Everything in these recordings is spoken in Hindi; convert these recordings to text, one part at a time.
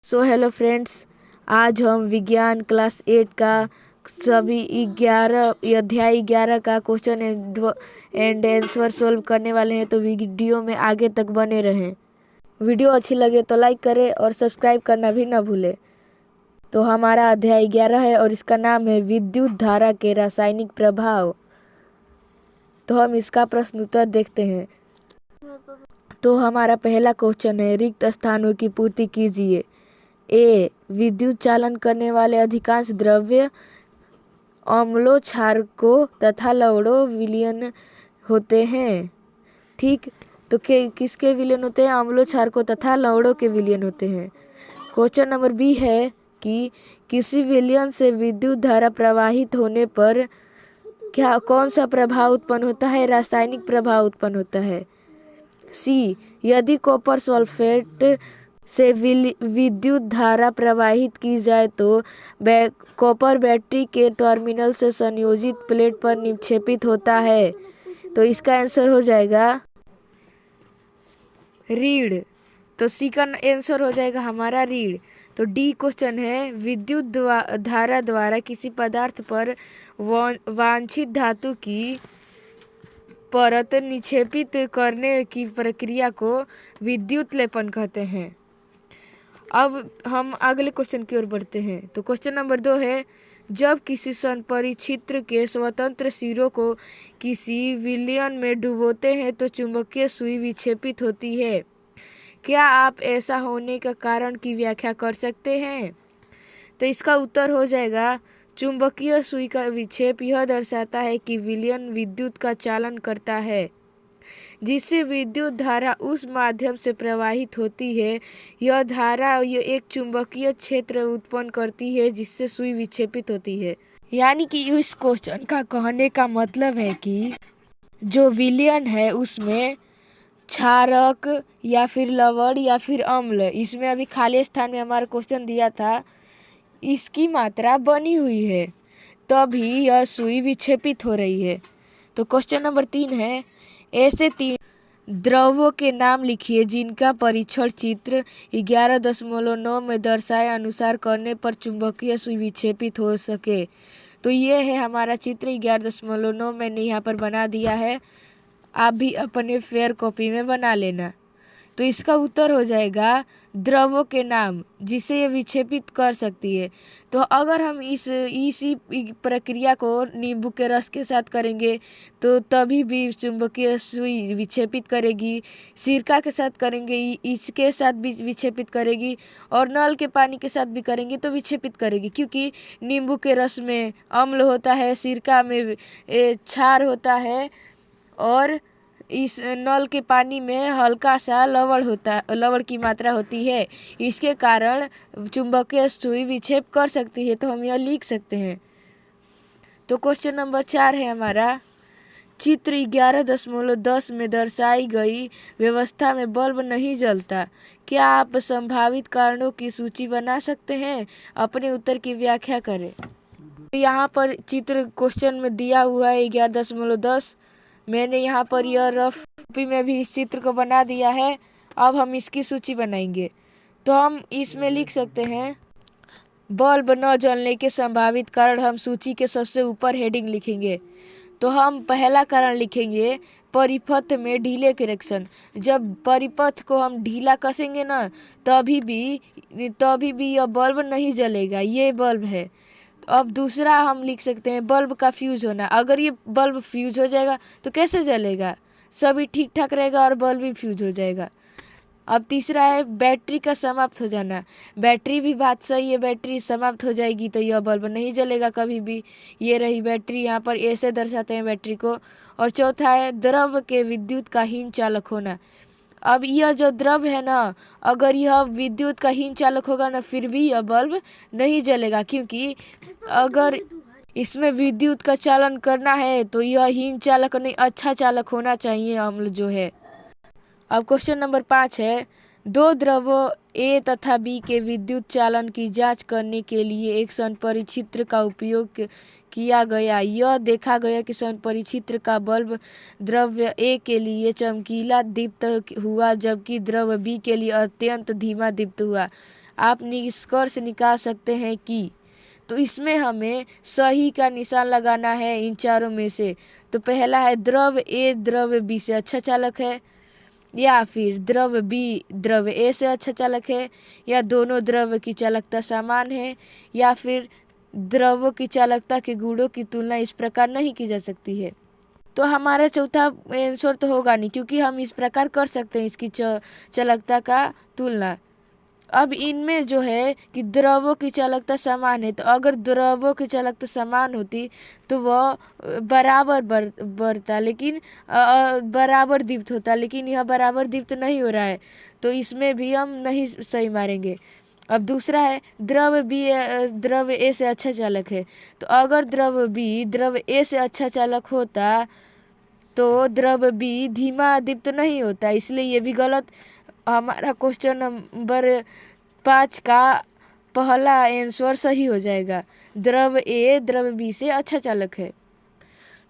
हेलो फ्रेंड्स, आज हम विज्ञान क्लास 8 का सभी 11 का क्वेश्चन एंड आंसर सोल्व करने वाले हैं। तो वीडियो में आगे तक बने रहें। वीडियो अच्छी लगे तो लाइक करें और सब्सक्राइब करना भी ना भूलें। तो हमारा अध्याय 11 है और इसका नाम है विद्युत धारा के रासायनिक प्रभाव। तो हम इसका प्रश्न उत्तर देखते हैं। तो हमारा पहला क्वेश्चन है, रिक्त स्थानों की पूर्ति कीजिए। ए, विद्युत चालन करने वाले अधिकांश द्रव्य अम्लों, क्षारकों तथा लवणों विलयन होते हैं। ठीक, तो किसके विलयन होते हैं? अम्लों, क्षारकों तथा लवणों के विलयन होते हैं। क्वेश्चन नंबर बी है कि किसी विलयन से विद्युत धारा प्रवाहित होने पर कौन सा प्रभाव उत्पन्न होता है? रासायनिक प्रभाव उत्पन्न होता है। सी, यदि कॉपर सल्फेट से विद्युत धारा प्रवाहित की जाए तो कॉपर बैटरी के टर्मिनल से संयोजित प्लेट पर निक्षेपित होता है। तो इसका आंसर हो जाएगा रीढ़। तो सी का आंसर हो जाएगा हमारा रीढ़। तो डी क्वेश्चन है, विद्युत धारा द्वारा किसी पदार्थ पर वांछित धातु की परत निक्षेपित करने की प्रक्रिया को विद्युत लेपन कहते हैं। अब हम अगले क्वेश्चन की ओर बढ़ते हैं। तो क्वेश्चन नंबर 2 है, जब किसी संपरिक्षित्र के स्वतंत्र सिरों को किसी विलयन में डुबोते हैं तो चुंबकीय सुई विक्षेपित होती है। क्या आप ऐसा होने का कारण की व्याख्या कर सकते हैं? तो इसका उत्तर हो जाएगा चुंबकीय सुई का विक्षेप यह दर्शाता है कि विलयन विद्युत का चालन करता है, जिससे विद्युत धारा उस माध्यम से प्रवाहित होती है। यह धारा एक चुंबकीय क्षेत्र उत्पन्न करती है जिससे सुई विक्षेपित होती है। यानी कि इस क्वेश्चन का कहने का मतलब है कि जो विलयन है उसमें क्षारक या फिर लवण या फिर अम्ल, इसमें अभी खाली स्थान में हमारा क्वेश्चन दिया था, इसकी मात्रा बनी हुई है तभी यह सुई विक्षेपित हो रही है। तो क्वेश्चन नंबर 3 है, ऐसे 3 द्रव्यों के नाम लिखिए जिनका परीक्षण चित्र 11.9 में दर्शाए अनुसार करने पर चुंबकीय सुई विक्षेपित हो सके। तो ये है हमारा चित्र 11.9 मैंने यहाँ पर बना दिया है, आप भी अपने फेयर कॉपी में बना लेना। तो इसका उत्तर हो जाएगा द्रव्यों के नाम जिसे ये विक्षेपित कर सकती है। तो अगर हम इसी प्रक्रिया को नींबू के रस के साथ करेंगे तो तभी भी चुंबकीय सुई विक्षेपित करेगी। सिरका के साथ करेंगे इसके साथ भी विक्षेपित करेगी, और नल के पानी के साथ भी करेंगे तो विक्षेपित करेगी, क्योंकि नींबू के रस में अम्ल होता है, सिरका में क्षार होता है, और इस नल के पानी में हल्का सा लवण की मात्रा होती है। इसके कारण चुंबकीय सुई विक्षेप कर सकती है। तो हम यह लिख सकते हैं। तो क्वेश्चन नंबर 4 है हमारा, चित्र 11.10 में दर्शाई गई व्यवस्था में बल्ब नहीं जलता। क्या आप संभावित कारणों की सूची बना सकते हैं? अपने उत्तर की व्याख्या करें। तो यहाँ पर चित्र क्वेश्चन में दिया हुआ है 11.10। मैंने यहाँ पर यह रफ कॉपी में भी इस चित्र को बना दिया है। अब हम इसकी सूची बनाएंगे। तो हम इसमें लिख सकते हैं बल्ब न जलने के संभावित कारण। हम सूची के सबसे ऊपर हेडिंग लिखेंगे। तो हम पहला कारण लिखेंगे परिपथ में ढीले कनेक्शन। जब परिपथ को हम ढीला कसेंगे ना तभी भी यह बल्ब नहीं जलेगा। ये बल्ब है। अब दूसरा हम लिख सकते हैं बल्ब का फ्यूज होना। अगर ये बल्ब फ्यूज हो जाएगा तो कैसे जलेगा? सभी ठीक ठाक रहेगा और बल्ब भी फ्यूज हो जाएगा। अब तीसरा है बैटरी का समाप्त हो जाना। बैटरी भी बात सही है, बैटरी समाप्त हो जाएगी तो यह बल्ब नहीं जलेगा कभी भी। ये रही बैटरी, यहाँ पर ऐसे दर्शाते हैं बैटरी को। और चौथा है द्रव के विद्युत का हीन चालक होना। अब यह जो द्रव है ना, अगर यह विद्युत का हीन चालक होगा ना फिर भी यह बल्ब नहीं जलेगा, क्योंकि अगर इसमें विद्युत का चालन करना है तो यह हीन चालक नहीं अच्छा चालक होना चाहिए अम्ल जो है। अब क्वेश्चन नंबर 5 है, दो द्रव्यों ए तथा बी के विद्युत चालन की जांच करने के लिए एक संपरिक्षित्र का उपयोग किया गया। यह देखा गया कि संपरिक्षित्र का बल्ब द्रव्य ए के लिए चमकीला दीप्त हुआ जबकि द्रव्य बी के लिए अत्यंत धीमा दीप्त हुआ। आप निष्कर्ष निकाल सकते हैं कि। तो इसमें हमें सही का निशान लगाना है इन चारों में से। तो पहला है द्रव ए द्रव बी से अच्छा चालक है, या फिर द्रव बी द्रव ए से अच्छा चालक है, या दोनों द्रव की चालकता समान है, या फिर द्रवों की चालकता के गुणों की तुलना इस प्रकार नहीं की जा सकती है। तो हमारा चौथा आंसर तो होगा नहीं, क्योंकि हम इस प्रकार कर सकते हैं इसकी चालकता का तुलना। अब इनमें जो है कि द्रवों की चालकता समान है, तो अगर द्रवों की चालकता समान होती तो वह बराबर बढ़ता, लेकिन बराबर दीप्त होता, लेकिन यह बराबर दीप्त नहीं हो रहा है, तो इसमें भी हम नहीं सही मारेंगे। अब दूसरा है द्रव बी द्रव ए से अच्छा चालक है। तो अगर द्रव बी द्रव ए से अच्छा चालक होता तो द्रव बी धीमा दीप्त नहीं होता, इसलिए ये भी गलत। हमारा क्वेश्चन नंबर 5 का पहला आंसर सही हो जाएगा, द्रव ए द्रव बी से अच्छा चालक है।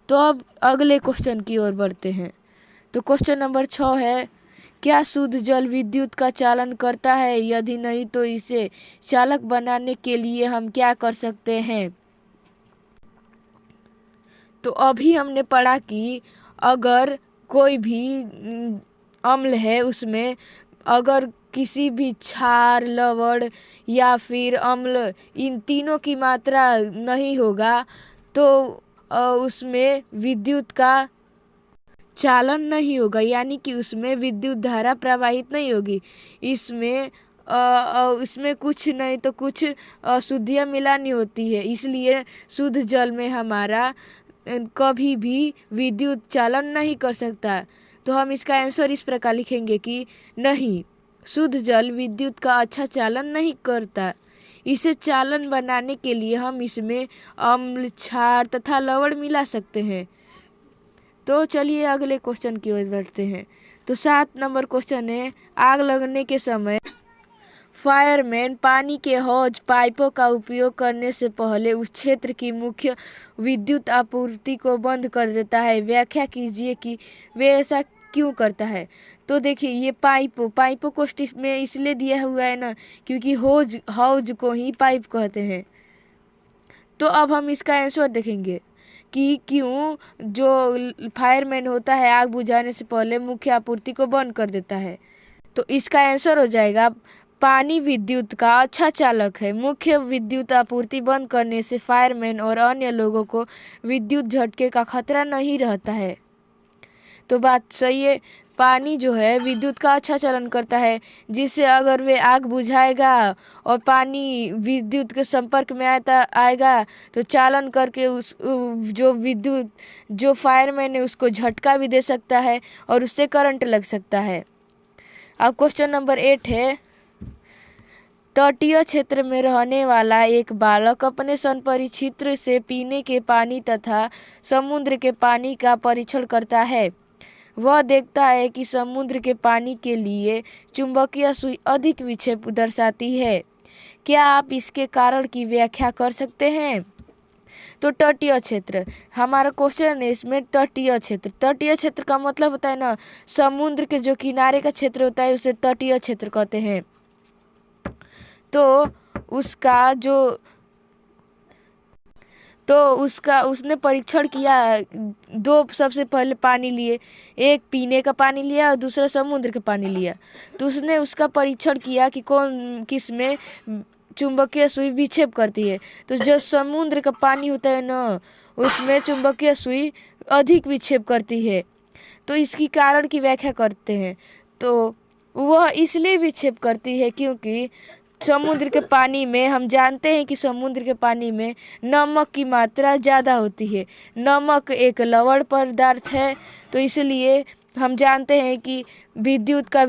तो अब अगले क्वेश्चन की ओर बढ़ते हैं। तो क्वेश्चन नंबर 6 है, क्या शुद्ध जल विद्युत का चालन करता है? यदि नहीं तो इसे चालक बनाने के लिए हम क्या कर सकते हैं? तो अभी हमने पढ़ा कि अगर कोई भी अम्ल है, उसमें अगर किसी भी क्षार लवण या फिर अम्ल इन तीनों की मात्रा नहीं होगा तो उसमें विद्युत का चालन नहीं होगा, यानी कि उसमें विद्युत धारा प्रवाहित नहीं होगी। इसमें कुछ नहीं तो कुछ अशुद्धियाँ मिलानी होती है, इसलिए शुद्ध जल में हमारा कभी भी विद्युत चालन नहीं कर सकता। तो हम इसका आंसर इस प्रकार लिखेंगे कि नहीं, शुद्ध जल विद्युत का अच्छा चालन नहीं करता। इसे चालन बनाने के लिए हम इसमें अम्ल क्षार तथा लवण मिला सकते हैं। तो चलिए अगले क्वेश्चन की ओर बढ़ते हैं। तो 7 नंबर क्वेश्चन है, आग लगने के समय फायरमैन पानी के हौज पाइपों का उपयोग करने से पहले उस क्षेत्र की मुख्य विद्युत आपूर्ति को बंद कर देता है। व्याख्या कीजिए कि वे ऐसा क्यों करता है। तो देखिए, ये पाइपों को में इसलिए दिया हुआ है ना, क्योंकि हौज को ही पाइप कहते हैं। तो अब हम इसका आंसर देखेंगे कि क्यों जो फायरमैन होता है आग बुझाने से पहले मुख्य आपूर्ति को बंद कर देता है। तो इसका आंसर हो जाएगा, पानी विद्युत का अच्छा चालक है। मुख्य विद्युत आपूर्ति बंद करने से फायरमैन और अन्य लोगों को विद्युत झटके का खतरा नहीं रहता है। तो बात सही है, पानी जो है विद्युत का अच्छा चालन करता है, जिससे अगर वे आग बुझाएगा और पानी विद्युत के संपर्क में आएगा तो चालन करके उस जो विद्युत जो फायरमैन है उसको झटका भी दे सकता है और उससे करंट लग सकता है। अब क्वेश्चन नंबर 8 है, तटीय क्षेत्र में रहने वाला एक बालक अपने संपरिचित्र से पीने के पानी तथा समुद्र के पानी का परीक्षण करता है। वह देखता है कि समुद्र के पानी के लिए चुंबकीय सुई अधिक विक्षेप दर्शाती है। क्या आप इसके कारण की व्याख्या कर सकते हैं? तो तटीय क्षेत्र हमारा क्वेश्चन है, इसमें तटीय क्षेत्र का मतलब होता है ना, समुद्र के जो किनारे का क्षेत्र होता है उसे तटीय क्षेत्र कहते हैं। उसने परीक्षण किया, 2 सबसे पहले पानी लिए, एक पीने का पानी लिया और दूसरा समुद्र का पानी लिया। तो उसने उसका परीक्षण किया कि किस में चुंबकीय सुई विक्षेप करती है। तो जो समुद्र का पानी होता है ना, उसमें चुंबकीय सुई अधिक विक्षेप करती है। तो इसकी कारण की व्याख्या करते हैं। तो वह इसलिए विक्षेप करती है क्योंकि समुद्र के पानी में हम जानते हैं कि समुद्र के पानी में नमक की मात्रा ज़्यादा होती है। नमक एक लवण पदार्थ है, तो इसलिए हम जानते हैं कि विद्युत का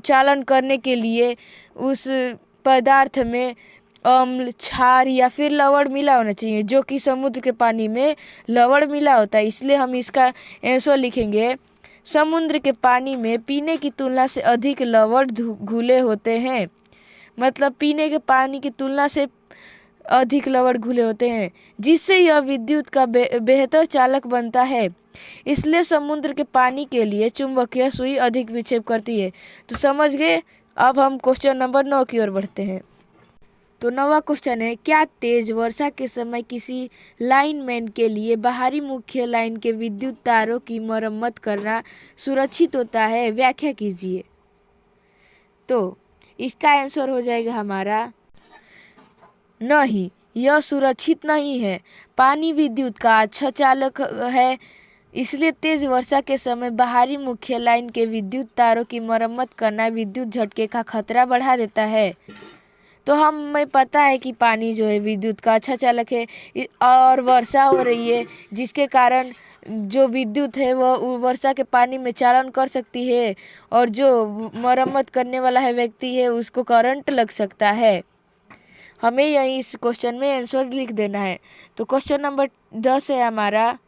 चालन करने के लिए उस पदार्थ में अम्ल क्षार या फिर लवण मिला होना चाहिए, जो कि समुद्र के पानी में लवण मिला होता है। इसलिए हम इसका आंसर लिखेंगे, समुद्र के पानी में पीने की तुलना से अधिक लवण घुले होते हैं। मतलब पीने के पानी की तुलना से अधिक लवण घुले होते हैं, जिससे यह विद्युत का बेहतर चालक बनता है। इसलिए समुद्र के पानी के लिए चुंबकीय सुई अधिक विक्षेप करती है। तो समझ गए, अब हम क्वेश्चन नंबर 9 की ओर बढ़ते हैं। तो 9वां क्वेश्चन है, क्या तेज वर्षा के समय किसी लाइनमैन के लिए बाहरी मुख्य लाइन के विद्युत तारों की मरम्मत करना सुरक्षित होता है? व्याख्या कीजिए। तो इसका आंसर हो जाएगा हमारा नहीं, यह सुरक्षित नहीं है। पानी विद्युत का अच्छा चालक है, इसलिए तेज वर्षा के समय बाहरी मुख्य लाइन के विद्युत तारों की मरम्मत करना विद्युत झटके का खतरा बढ़ा देता है। तो हमें पता है कि पानी जो है विद्युत का अच्छा चालक है, और वर्षा हो रही है जिसके कारण जो विद्युत है वह वर्षा के पानी में चालन कर सकती है, और जो मरम्मत करने वाला है व्यक्ति है उसको करंट लग सकता है। हमें यही इस क्वेश्चन में आंसर लिख देना है। तो क्वेश्चन नंबर 10 है हमारा,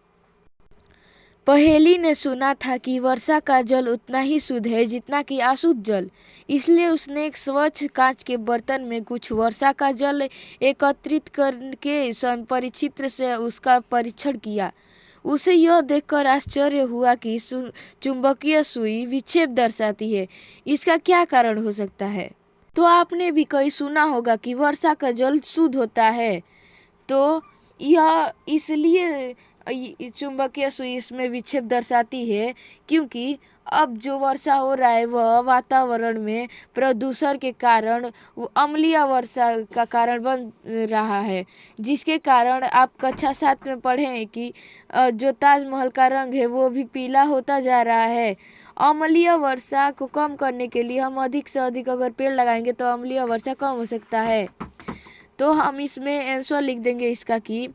पहेली ने सुना था कि वर्षा का जल उतना ही शुद्ध है जितना कि अशुद्ध जल, इसलिए उसने एक स्वच्छ कांच के बर्तन में कुछ वर्षा का जल एकत्रित करके परिचित्र से उसका परीक्षण किया। उसे यह देखकर आश्चर्य हुआ कि चुंबकीय सुई विक्षेप दर्शाती है। इसका क्या कारण हो सकता है? तो आपने भी कहीं सुना होगा कि वर्षा का जल शुद्ध होता है, तो यह इसलिए चुंबकीय सुई इसमें विक्षेप दर्शाती है क्योंकि अब जो वर्षा हो रहा है वह वातावरण में प्रदूषण के कारण अम्लीय वर्षा का कारण बन रहा है, जिसके कारण आप कक्षा 7 में पढ़े हैं कि जो ताजमहल का रंग है वो भी पीला होता जा रहा है। अम्लीय वर्षा को कम करने के लिए हम अधिक से अधिक अगर पेड़ लगाएंगे तो अम्लीय वर्षा कम हो सकता है। तो हम इसमें आंसर लिख देंगे इसका कि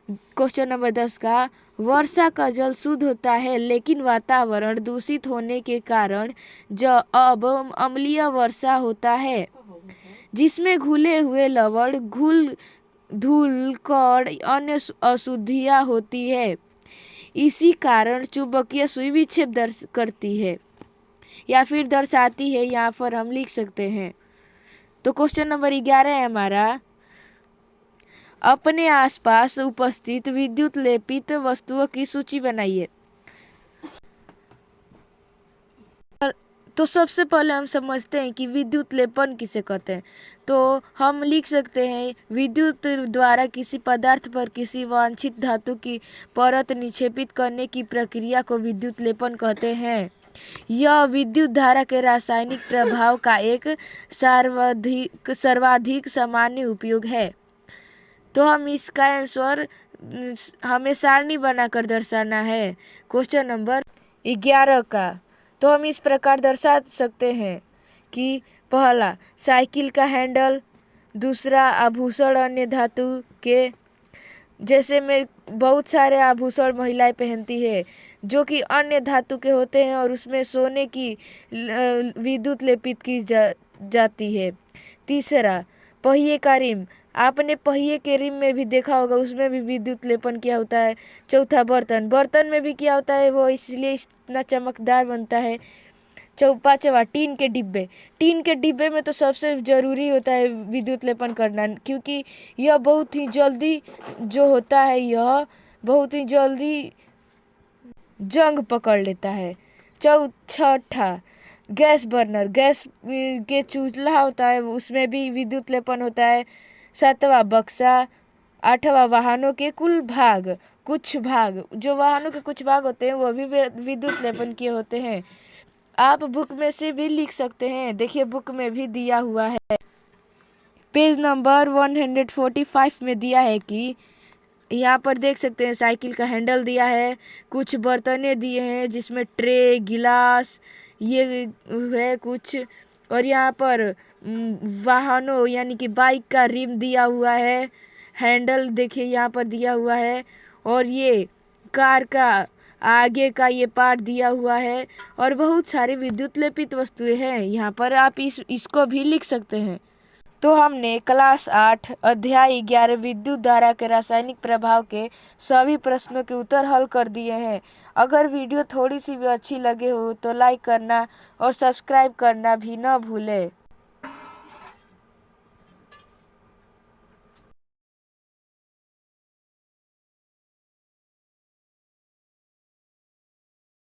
क्वेश्चन नंबर 10 का, वर्षा का जल शुद्ध होता है लेकिन वातावरण दूषित होने के कारण जो अब अम्लीय वर्षा होता है जिसमें घुले हुए लवण, धूल, कण, अन्य अशुद्धियां होती है। इसी कारण चुंबकीय सुई विक्षेप करती है या फिर दर्शाती है, यहाँ पर हम लिख सकते हैं। तो क्वेश्चन नंबर 11 है हमारा, अपने आसपास उपस्थित विद्युत लेपित वस्तुओं की सूची बनाइए। तो सबसे पहले हम समझते हैं कि विद्युत लेपन किसे कहते हैं। तो हम लिख सकते हैं, विद्युत द्वारा किसी पदार्थ पर किसी वांछित धातु की परत निक्षेपित करने की प्रक्रिया को विद्युत लेपन कहते हैं। यह विद्युत धारा के रासायनिक प्रभाव का एक सर्वाधिक सामान्य उपयोग है। तो हम इसका आंसर हमें सारणी बनाकर दर्शाना है। क्वेश्चन नंबर 11 का, तो हम इस प्रकार दर्शा सकते हैं कि पहला साइकिल का हैंडल, दूसरा आभूषण अन्य धातु के, जैसे में बहुत सारे आभूषण महिलाएं पहनती है जो कि अन्य धातु के होते हैं और उसमें सोने की विद्युत लेपित की जाती है। तीसरा पहिए का रिम, आपने पहिए के रिम में भी देखा होगा, उसमें भी विद्युत लेपन किया होता है। चौथा बर्तन में भी किया होता है, वो इसलिए इतना चमकदार बनता है। पांचवा टीन के डिब्बे में तो सबसे ज़रूरी होता है विद्युत लेपन करना, क्योंकि यह बहुत ही जल्दी जो होता है यह बहुत ही जल्दी जंग पकड़ लेता है। छठा गैस बर्नर, गैस के चूल्हा होता है उसमें भी विद्युत लेपन होता है। सातवां बक्सा। आठवां वाहनों के कुछ भाग, जो वाहनों के कुछ भाग होते हैं वो भी विद्युत लेपन किए होते हैं। आप बुक में से भी लिख सकते हैं, देखिए बुक में भी दिया हुआ है, पेज नंबर 145 में दिया है कि यहाँ पर देख सकते हैं साइकिल का हैंडल दिया है, कुछ बर्तनें दिए हैं जिसमें ट्रे, गिलास ये है कुछ, और यहाँ पर वाहनों यानी कि बाइक का रिम दिया हुआ है, हैंडल देखिए यहाँ पर दिया हुआ है, और ये कार का आगे का ये पार्ट दिया हुआ है, और बहुत सारे विद्युत लेपित वस्तुएं हैं यहाँ पर, आप इसको भी लिख सकते हैं। तो हमने क्लास 8 अध्याय 11 विद्युत धारा के रासायनिक प्रभाव के सभी प्रश्नों के उत्तर हल कर दिए हैं। अगर वीडियो थोड़ी सी भी अच्छी लगे हो तो लाइक करना और सब्सक्राइब करना भी न भूलें।